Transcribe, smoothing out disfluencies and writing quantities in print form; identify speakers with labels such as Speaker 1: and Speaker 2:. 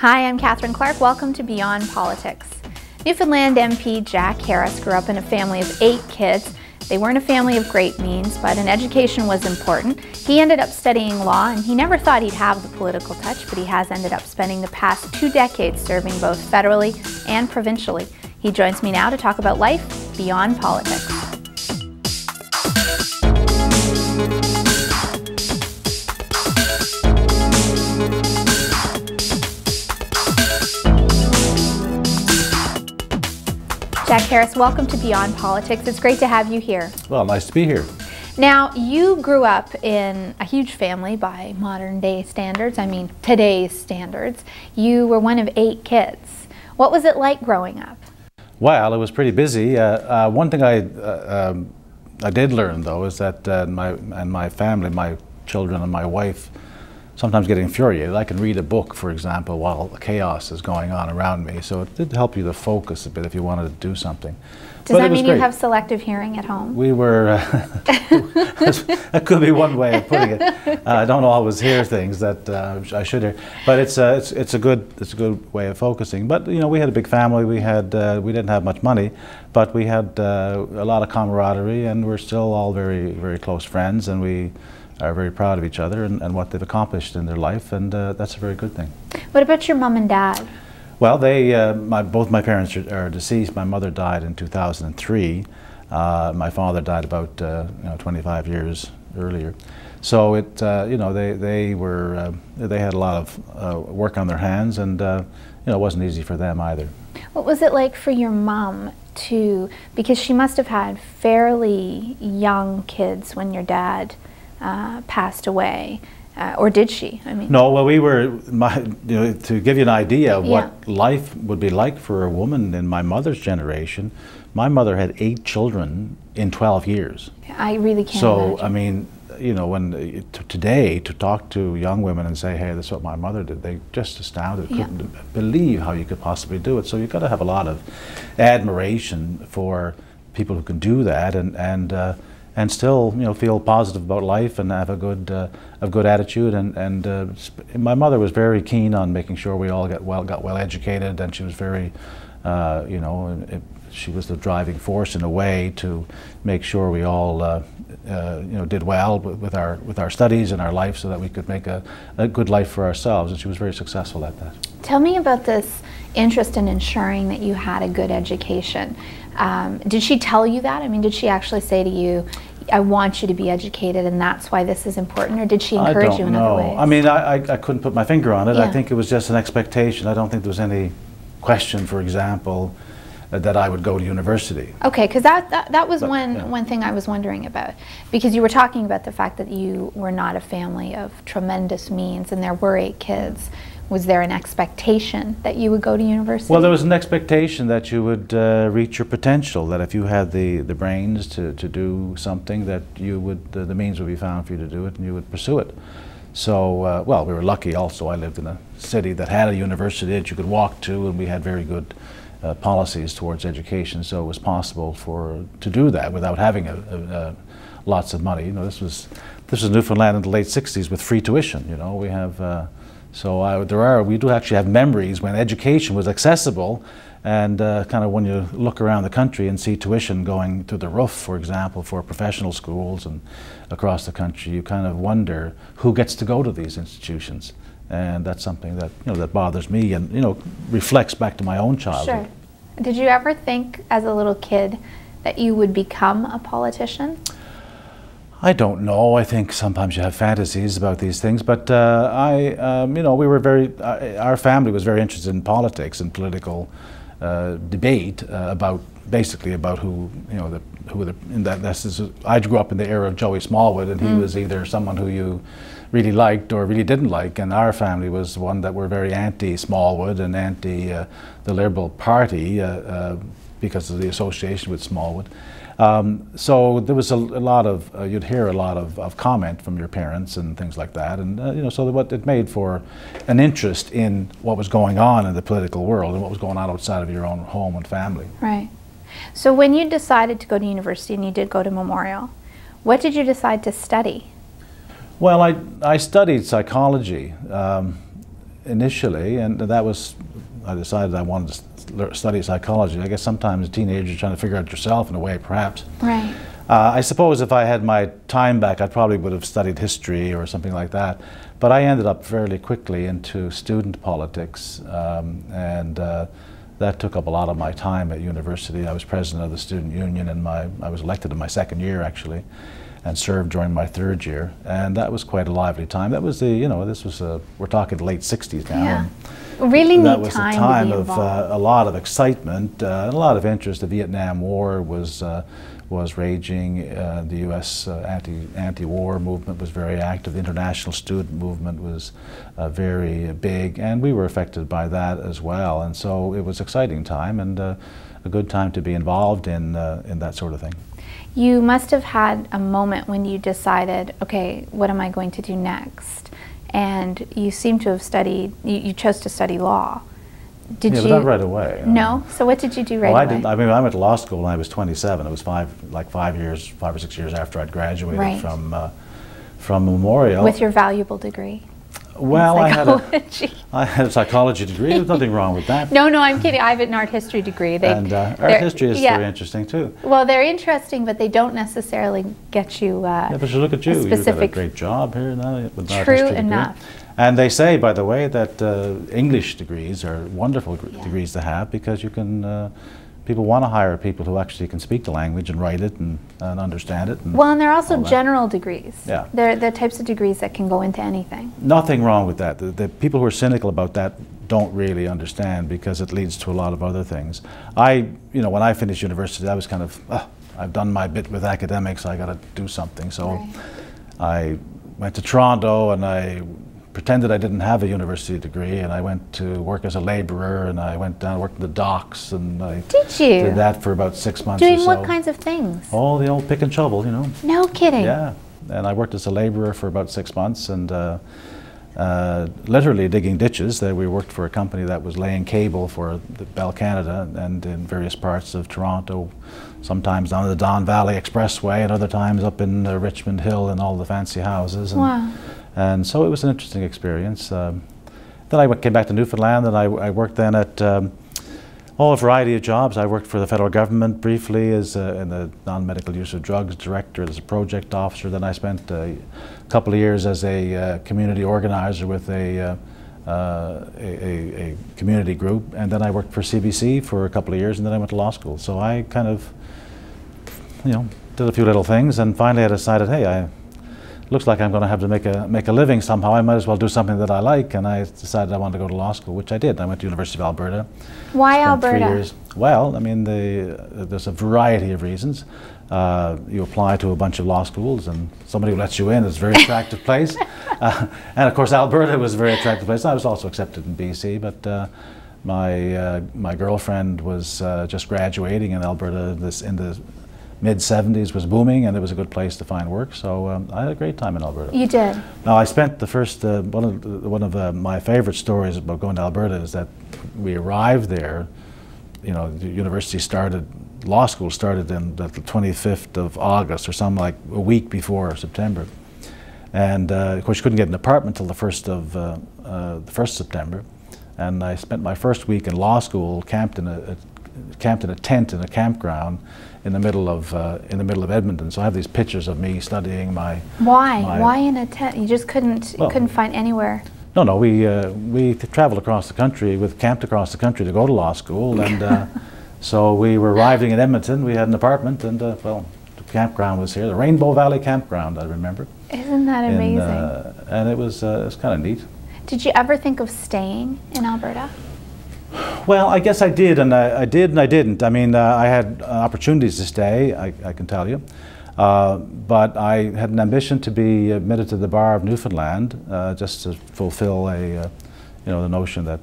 Speaker 1: Hi, I'm Catherine Clark. Welcome to Beyond Politics. Newfoundland MP Jack Harris grew up in a family of 8 kids. They weren't a family of great means, but an education was important. He ended up studying law, and he never thought he'd have the political touch, but he has ended up spending the past 2 decades serving both federally and provincially. He joins me now to talk about life beyond politics. Jack Harris, welcome to Beyond Politics. It's great to have you here.
Speaker 2: Well, nice to be here.
Speaker 1: Now, you grew up in a huge family by modern day standards, I mean today's standards. You were one of 8 kids. What was it like growing up?
Speaker 2: Well, it was pretty busy. One thing I did learn, though, is that my family, my children and my wife, sometimes get infuriated. I can read a book, for example, while chaos is going on around me, so it did help you to focus a bit if you wanted to do something.
Speaker 1: Does that mean you have selective hearing at home?
Speaker 2: We were, that could be one way of putting it. I don't always hear things that I should hear, but it's a good way of focusing. But you know, we had a big family. We didn't have much money, but we had a lot of camaraderie, and we're still all very, very close friends, and we are very proud of each other and what they've accomplished in their life, and that's a very good thing.
Speaker 1: What about your mom and dad?
Speaker 2: Well, both my parents are deceased. My mother died in 2003. My father died about 25 years earlier. So it, they had a lot of work on their hands, and it wasn't easy for them either.
Speaker 1: What was it like for your mom because she must have had fairly young kids when your dad passed away, or did she? I mean,
Speaker 2: no. Well, we were, to give you an idea of what life would be like for a woman in my mother's generation. My mother had 8 children in 12 years.
Speaker 1: I really can't.
Speaker 2: So
Speaker 1: imagine.
Speaker 2: I mean, when today to talk to young women and say, "Hey, this is what my mother did," they just astounded, couldn't believe how you could possibly do it. So you've got to have a lot of admiration for people who can do that, and still, feel positive about life and have a good attitude. And my mother was very keen on making sure we all got well educated, and she was very, she was the driving force in a way to make sure we all, did well with our studies and our life, so that we could make a good life for ourselves. And she was very successful at that.
Speaker 1: Tell me about this interest in ensuring that you had a good education. Did she tell you that? I mean, did she actually say to you, "I want you to be educated, and that's why this is important," or did she encourage you in other ways?
Speaker 2: I mean, I couldn't put my finger on it.
Speaker 1: Yeah.
Speaker 2: I think it was just an expectation. I don't think there was any question, for example, that I would go to university.
Speaker 1: Okay, because that was one thing I was wondering about, because you were talking about the fact that you were not a family of tremendous means, and there were 8 kids. Was there an expectation that you would go to university?
Speaker 2: Well, there was an expectation that you would reach your potential, that if you had the brains to do something, that you would, the means would be found for you to do it, and you would pursue it. So, well, we were lucky also. I lived in a city that had a university that you could walk to, and we had very good policies towards education, so it was possible to do that without having lots of money. This was Newfoundland in the late 60s with free tuition. We have. We do actually have memories when education was accessible, and kind of when you look around the country and see tuition going to the roof, for example, for professional schools and across the country, you kind of wonder who gets to go to these institutions. And that's something that that bothers me, and reflects back to my own childhood.
Speaker 1: Sure. Did you ever think as a little kid that you would become a politician?
Speaker 2: I don't know. I think sometimes you have fantasies about these things, but we were our family was very interested in politics and political debate basically about who I grew up in the era of Joey Smallwood, and he was either someone who you really liked or really didn't like, and our family was one that were very anti-Smallwood and anti the Liberal Party because of the association with Smallwood. So there was a lot of, you'd hear a lot of comment from your parents and things like that, and so what it made for an interest in what was going on in the political world and what was going on outside of your own home and family.
Speaker 1: Right. So when you decided to go to university, and you did go to Memorial, what did you decide to study?
Speaker 2: Well, I studied psychology. initially, and that was, I decided I wanted to study psychology. I guess sometimes a teenager is trying to figure out yourself in a way, perhaps.
Speaker 1: Right.
Speaker 2: I suppose if I had my time back, I probably would have studied history or something like that. But I ended up fairly quickly into student politics, and that took up a lot of my time at university. I was president of the student union, and I was elected in my second year, actually, and served during my third year. And that was quite a lively time. That was this was, we're talking the late 60s now.
Speaker 1: Yeah. Really neat
Speaker 2: that was
Speaker 1: time
Speaker 2: a time
Speaker 1: to be
Speaker 2: of
Speaker 1: involved.
Speaker 2: a lot of excitement, and a lot of interest. The Vietnam War was raging. The U.S. Anti-war movement was very active. The international student movement was very big, and we were affected by that as well. And so it was an exciting time, and a good time to be involved in that sort of thing.
Speaker 1: You must have had a moment when you decided, okay, what am I going to do next? And you seem to have studied, you chose to study law. Did
Speaker 2: yeah,
Speaker 1: you?
Speaker 2: but not right away.
Speaker 1: No? So what did you do right
Speaker 2: well,
Speaker 1: away?
Speaker 2: I mean, I went to law school when I was 27. It was 5 or 6 years after I'd graduated
Speaker 1: Right.
Speaker 2: from Memorial.
Speaker 1: With your valuable degree.
Speaker 2: Well, I
Speaker 1: Psychology.
Speaker 2: had a psychology degree. There's nothing wrong with that.
Speaker 1: No, I'm kidding. I have an art history degree.
Speaker 2: And art history is very interesting too.
Speaker 1: Well, they're interesting, but they don't necessarily get you
Speaker 2: Yeah, but you look at you. You've got a
Speaker 1: specific.
Speaker 2: great job here now with an art
Speaker 1: True
Speaker 2: history degree.
Speaker 1: enough.
Speaker 2: And they say, by the way, that English degrees are wonderful degrees to have, because you can. People want to hire people who actually can speak the language and write it and understand it.
Speaker 1: Well, and they're also
Speaker 2: all that.
Speaker 1: general degrees.
Speaker 2: Yeah.
Speaker 1: They're the types of degrees that can go into anything.
Speaker 2: Nothing wrong with that. The people who are cynical about that don't really understand, because it leads to a lot of other things. When I finished university, I was kind of, I've done my bit with academics, I got to do something. So
Speaker 1: Right.
Speaker 2: I went to Toronto, and I pretended I didn't have a university degree, and I went to work as a laborer, and I went down, worked in the docks, and I
Speaker 1: Did you?
Speaker 2: did that for about 6 months
Speaker 1: Doing
Speaker 2: or so.
Speaker 1: what kinds of things?
Speaker 2: Oh, the old pick and shovel, you know.
Speaker 1: No kidding.
Speaker 2: Yeah, and I worked as a laborer for about 6 months, and literally digging ditches. We worked for a company that was laying cable for the Bell Canada, and in various parts of Toronto, sometimes down the Don Valley Expressway, and other times up in Richmond Hill and all the fancy houses. And,
Speaker 1: Wow.
Speaker 2: and so it was an interesting experience. Then I came back to Newfoundland, and I worked then at a variety of jobs. I worked for the federal government briefly as in the non-medical use of drugs director, as a project officer. Then I spent a couple of years as a community organizer with a community group, and then I worked for CBC for a couple of years, and then I went to law school. So I kind of, did a few little things, and finally I decided, hey, looks like I'm going to have to make a living somehow. I might as well do something that I like, and I decided I wanted to go to law school, which I did. I went to University of Alberta.
Speaker 1: Why
Speaker 2: Spent
Speaker 1: Alberta?
Speaker 2: 3 years. Well, I mean, there's a variety of reasons. You apply to a bunch of law schools, and somebody who lets you in is a very attractive place. And of course, Alberta was a very attractive place. I was also accepted in BC, but my girlfriend was just graduating in Alberta. In the mid-70s was booming, and it was a good place to find work. So I had a great time in Alberta.
Speaker 1: You did.
Speaker 2: Now, I spent the first, one of my favorite stories about going to Alberta is that we arrived there, the university started, law school started in the 25th of August, or something like a week before September. And of course, you couldn't get an apartment until the 1st September. And I spent my first week in law school camped in a tent in a campground in the middle of Edmonton. So I have these pictures of me studying my.
Speaker 1: Why? Why in a tent? You just couldn't find anywhere.
Speaker 2: No. We traveled across the country, camped across the country to go to law school, and so we were arriving in Edmonton. We had an apartment, and the campground was here, the Rainbow Valley Campground. I remember.
Speaker 1: Isn't that amazing?
Speaker 2: And it was kind of neat.
Speaker 1: Did you ever think of staying in Alberta?
Speaker 2: Well, I guess I did, and I did, and I didn't. I mean, I had opportunities to stay, I can tell you, but I had an ambition to be admitted to the bar of Newfoundland, just to fulfill the notion that